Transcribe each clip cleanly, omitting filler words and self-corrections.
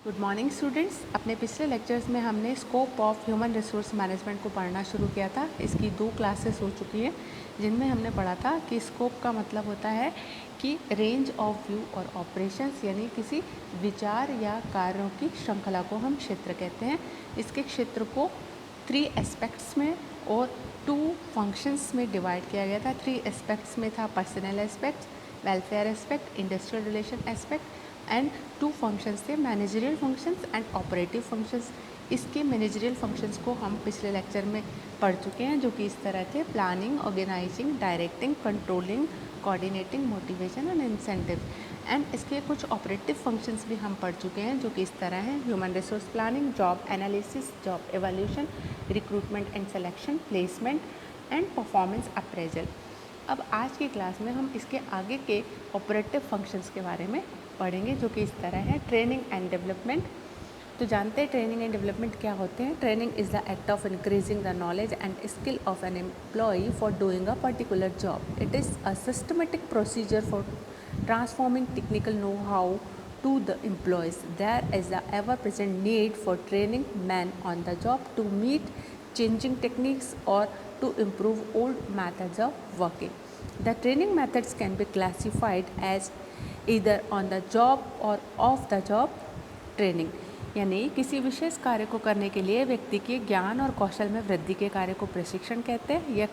Good morning students. अपने पिछले lectures में हमने scope of human resource management को पढ़ना शुरू किया था। इसकी 2 क्लासेस हो चुकी हैं जिनमें हमने पढ़ा था कि स्कोप का मतलब होता है कि रेंज ऑफ व्यू और ऑपरेशंस, यानी किसी विचार या कार्यों की श्रृंखला को हम क्षेत्र कहते हैं। इसके क्षेत्र को 3 एस्पेक्ट्स में और 2 फंक्शंस में डिवाइड किया गया था। 3 एस्पेक्ट्स में था personal aspect, welfare aspect, industrial relation aspect and 2 functions थे, managerial functions and operative functions. इसके मैनेजरियल फंक्शंस को हम पिछले लेक्चर में पढ़ चुके हैं, जो कि इस तरह थे: planning, organising, directing, controlling, coordinating, motivation and incentive. And इसके कुछ ऑपरेटिव फंक्शंस भी हम पढ़ चुके हैं, जो कि इस तरह हैं: human resource planning, job analysis, job evolution, recruitment and selection, placement and performance appraisal. अब आज की क्लास में हम इसके आगे के ऑपरेटिव फंक्शंस के बारे में पढ़ेंगे, जो कि इस तरह है: ट्रेनिंग एंड डेवलपमेंट। तो जानते हैं ट्रेनिंग एंड डेवलपमेंट क्या होते हैं। Training is the act of increasing the knowledge and skill of an employee for doing a particular job. It is a systematic procedure for transforming technical know-how to the employees. There is a ever-present need for training men on the job to meet changing techniques or to improve old methods of working. The training methods can be classified as either on the job or off the job training. यानी किसी विशेष कार्य को करने के लिए व्यक्ति के ज्ञान और कौशल में वृद्धि के कार्य को प्रशिक्षण कहते हैं। यह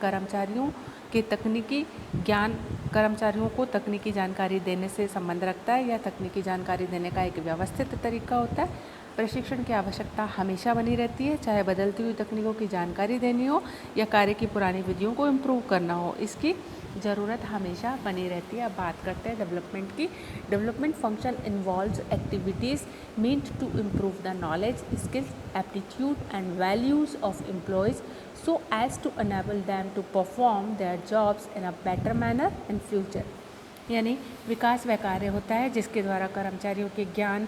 कर्मचारियों को तकनीकी जानकारी देने से संबंध रखता है या तकनीकी जानकारी देने का एक व्यवस्थित तरीका होता है। प्रशिक्षण की आवश्यकता हमेशा बनी रहती है, चाहे बदलती हुई तकनीकों की जानकारी देनी हो या कार्य की पुरानी विधियों को इम्प्रूव करना हो, इसकी ज़रूरत हमेशा बनी रहती है। अब बात करते हैं डेवलपमेंट की। Development function involves activities meant to improve the knowledge, skills, aptitude and values of employees so as to enable them to perform their jobs in a better manner in future. यानी विकास वह कार्य होता है जिसके द्वारा कर्मचारियों के ज्ञान,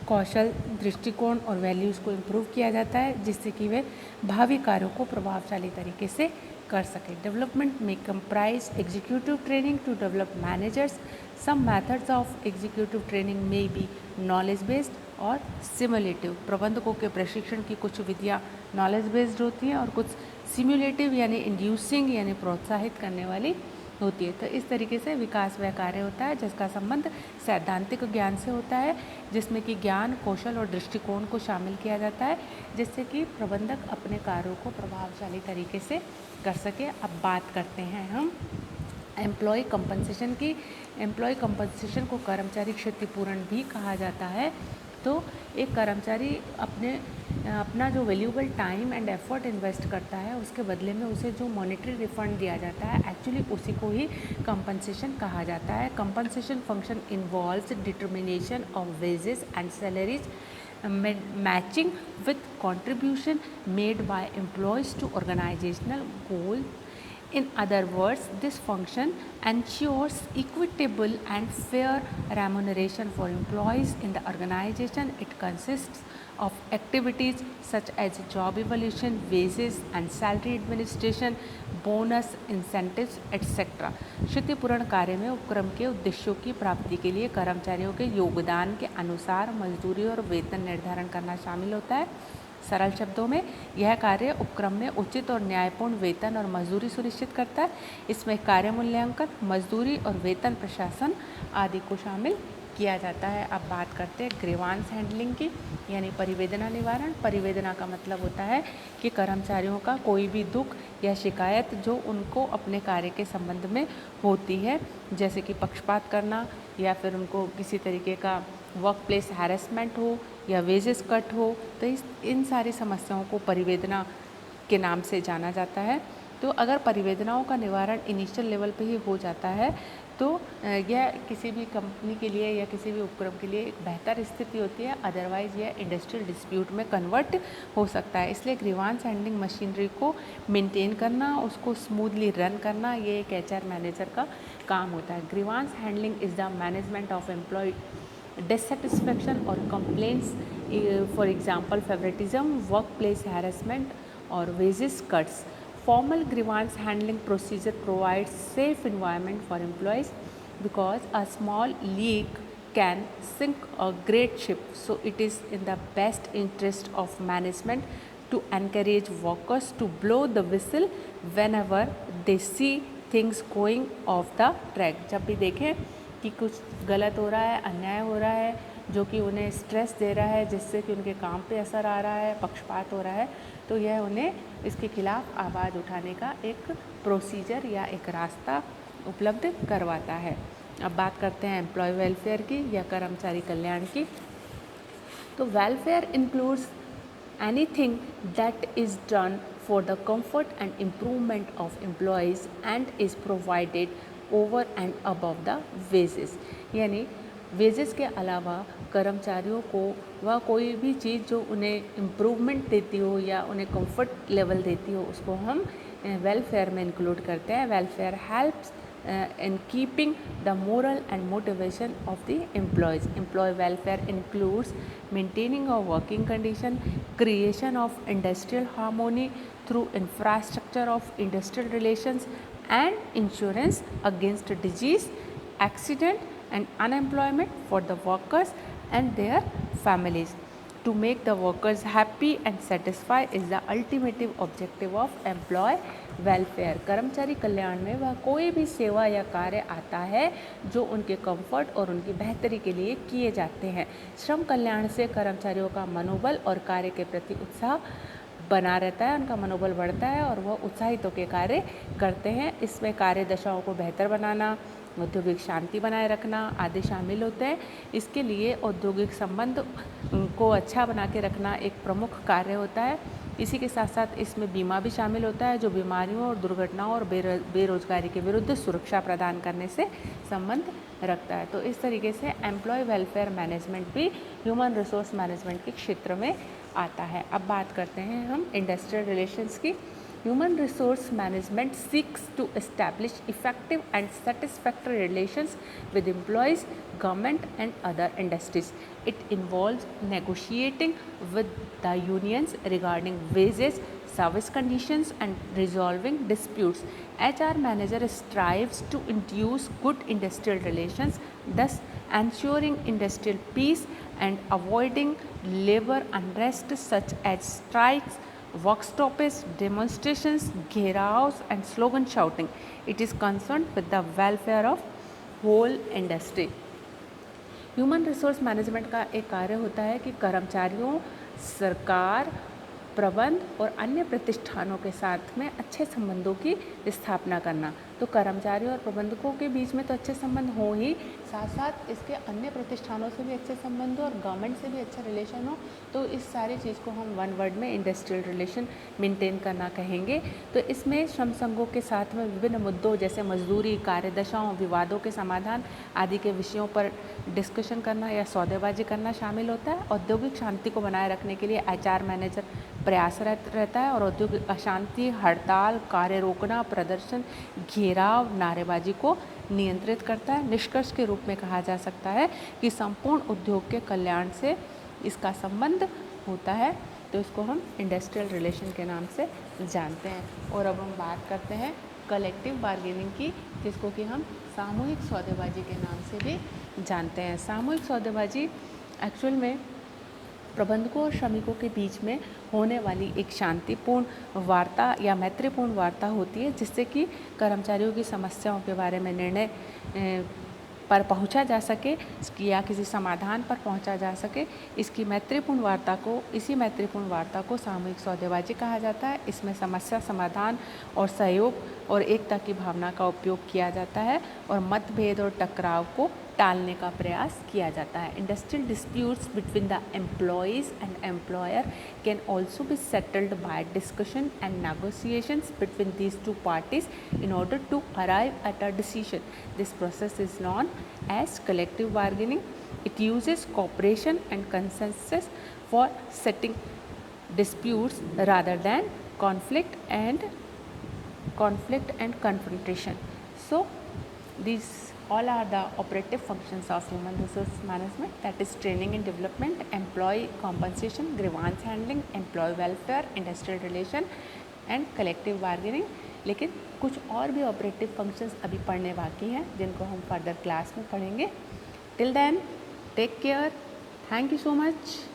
कौशल, दृष्टिकोण और वैल्यूज़ को इम्प्रूव किया जाता है, जिससे कि वे भावी कार्यों को प्रभावशाली तरीके से कर सकें। डेवलपमेंट में comprise executive training to develop managers. Some methods of executive training may be knowledge based और सिमुलेटिव। प्रबंधकों के प्रशिक्षण की कुछ विधियाँ नॉलेज बेस्ड होती हैं और कुछ सिमुलेटिव यानी इंड्यूसिंग यानी प्रोत्साहित करने वाली होती है। तो इस तरीके से विकास वह कार्य होता है जिसका संबंध सैद्धांतिक ज्ञान से होता है, जिसमें कि ज्ञान, कौशल और दृष्टिकोण को शामिल किया जाता है, जिससे कि प्रबंधक अपने कार्यों को प्रभावशाली तरीके से कर सके। अब बात करते हैं हम एम्प्लॉय कंपनसेशन की। एम्प्लॉय कंपनसेशन को कर्मचारी क्षतिपूरण भी कहा जाता है। तो एक कर्मचारी अपना जो valuable time and effort invest करता है, उसके बदले में उसे जो मॉनेटरी रिफंड दिया जाता है, एक्चुअली उसी को ही कंपनसेशन कहा जाता है। Compensation function involves determination of wages and salaries matching with contribution made by employees to organizational goal. In other words, this function ensures equitable and fair remuneration for employees in the organization. It consists of activities such as job evaluation, wages and salary administration, bonus, incentives, etc. क्षतिपूरण कार्य में उपक्रम के उद्देश्यों की प्राप्ति के लिए कर्मचारियों के योगदान के अनुसार मजदूरी और वेतन निर्धारण करना शामिल होता है। सरल शब्दों में यह कार्य उपक्रम में उचित और न्यायपूर्ण वेतन और मजदूरी सुनिश्चित करता है। इसमें कार्य मूल्यांकन, मजदूरी और वेतन प्रशासन आदि को शामिल किया जाता है। अब बात करते हैं ग्रीवांस हैंडलिंग की, यानी परिवेदना निवारण। परिवेदना का मतलब होता है कि कर्मचारियों का कोई भी दुख या शिकायत जो उनको अपने कार्य के संबंध में होती है, जैसे कि पक्षपात करना या फिर उनको किसी तरीके का वर्क प्लेस हैरेसमेंट हो या वेजेस कट हो, तो इन सारी समस्याओं को परिवेदना के नाम से जाना जाता है। तो अगर परिवेदनाओं का निवारण इनिशियल लेवल पे ही हो जाता है तो यह किसी भी कंपनी के लिए या किसी भी उपक्रम के लिए एक बेहतर स्थिति होती है, अदरवाइज़ यह इंडस्ट्रियल डिस्प्यूट में कन्वर्ट हो सकता है। इसलिए ग्रीवांस हैंडलिंग मशीनरी को मेंटेन करना, उसको स्मूथली रन करना, ये एक एचआर मैनेजर का काम होता है। Grievance handling is the management of employee dissatisfaction or complaints, for example favoritism, workplace harassment or wages cuts. Formal grievance handling procedure provides safe environment for employees because a small leak can sink a great ship. So it is in the best interest of management to encourage workers to blow the whistle whenever they see things going off the track. जब भी देखें कि कुछ गलत हो रहा है, अन्याय हो रहा है, जो कि उन्हें स्ट्रेस दे रहा है, जिससे कि उनके काम पे असर आ रहा है, पक्षपात हो रहा है, तो यह उन्हें इसके खिलाफ आवाज़ उठाने का एक प्रोसीजर या एक रास्ता उपलब्ध करवाता है। अब बात करते हैं एम्प्लॉय वेलफेयर की या कर्मचारी कल्याण की। तो welfare includes anything that is done for the comfort and improvement of employees and is provided over and above the wages. यानी वेजेस के अलावा कर्मचारियों को वह कोई भी चीज़ जो उन्हें इम्प्रूवमेंट देती हो या उन्हें कंफर्ट लेवल देती हो, उसको हम वेलफेयर में इंक्लूड करते हैं। Welfare helps in keeping the moral and motivation of the employees. Employee welfare includes maintaining a working condition, creation of industrial harmony through infrastructure of industrial relations, and insurance against disease, accident and unemployment for the workers and their families. To make the workers happy and satisfied is the ultimate objective of employee welfare. कर्मचारी कल्याण में वह कोई भी सेवा या कार्य आता है जो उनके कंफर्ट और उनकी बेहतरी के लिए किए जाते हैं। श्रम कल्याण से कर्मचारियों का मनोबल और कार्य के प्रति उत्साह बना रहता है, उनका मनोबल बढ़ता है और वह उत्साहित होकर कार्य करते हैं। इसमें कार्य दशाओं को बेहतर बनाना, औद्योगिक शांति बनाए रखना आदि शामिल होते हैं। इसके लिए औद्योगिक संबंध को अच्छा बना के रखना एक प्रमुख कार्य होता है। इसी के साथ साथ इसमें बीमा भी शामिल होता है जो बीमारियों और दुर्घटनाओं और बेरोजगारी के विरुद्ध सुरक्षा प्रदान करने से संबंध रखता है। तो इस तरीके से एम्प्लॉय वेलफेयर मैनेजमेंट भी ह्यूमन रिसोर्स मैनेजमेंट के क्षेत्र में आता है। अब बात करते हैं हम इंडस्ट्रियल रिलेशंस की। Human resource management seeks to establish effective and satisfactory relations with employees, government and other industries. It involves negotiating with the unions regarding wages, service conditions and resolving disputes. HR manager strives to induce good industrial relations, thus ensuring industrial peace and avoiding labor unrest such as strikes, work stoppage, demonstrations, घेराव्स and slogan shouting. It is concerned with the welfare of whole industry. Human resource management का एक कार्य होता है कि कर्मचारियों, सरकार, प्रबंध और अन्य प्रतिष्ठानों के साथ में अच्छे संबंधों की स्थापना करना। तो कर्मचारियों और प्रबंधकों के बीच में तो अच्छे संबंध हो ही, साथ साथ इसके अन्य प्रतिष्ठानों से भी अच्छे संबंध हो और गवर्नमेंट से भी अच्छा रिलेशन हो। तो इस सारी चीज़ को हम वन वर्ड में इंडस्ट्रियल रिलेशन मेंटेन करना कहेंगे। तो इसमें श्रम संघों के साथ में विभिन्न मुद्दों जैसे मजदूरी, कार्यदशाओं, विवादों के समाधान आदि के विषयों पर डिस्कशन करना या सौदेबाजी करना शामिल होता है। औद्योगिक शांति को बनाए रखने के लिए HR मैनेजर प्रयासरत रहता है और औद्योगिक अशांति, हड़ताल, कार्य रोकना, प्रदर्शन, घेराव, नारेबाजी को नियंत्रित करता है। निष्कर्ष के रूप में कहा जा सकता है कि संपूर्ण उद्योग के कल्याण से इसका संबंध होता है। तो इसको हम इंडस्ट्रियल रिलेशन के नाम से जानते हैं। और अब हम बात करते हैं कलेक्टिव बार्गेनिंग की, जिसको कि हम सामूहिक सौदेबाजी के नाम से भी जानते हैं। सामूहिक सौदेबाजी एक्चुअल में प्रबंधकों और श्रमिकों के बीच में होने वाली एक शांतिपूर्ण वार्ता या मैत्रीपूर्ण वार्ता होती है, जिससे कि कर्मचारियों की समस्याओं के बारे में निर्णय पर पहुंचा जा सके या किसी समाधान पर पहुंचा जा सके। इसी मैत्रीपूर्ण वार्ता को सामूहिक सौदेबाजी कहा जाता है। इसमें समस्या समाधान और सहयोग और एकता की भावना का उपयोग किया जाता है और मतभेद और टकराव को टालने का प्रयास किया जाता है। Industrial disputes between the employees and employer can also be settled by discussion and negotiations between these two parties in order to arrive at a decision. This process is known as collective bargaining. It uses cooperation and consensus for setting disputes rather than conflict and confrontation. So these all are the operative functions of human resource management, that is training and development, employee compensation, grievance handling, employee welfare, industrial relation and collective bargaining. लेकिन कुछ और भी operative functions अभी पढ़ने बाकी हैं जिनको हम फर्दर क्लास में पढ़ेंगे. Till then take care, thank you so much.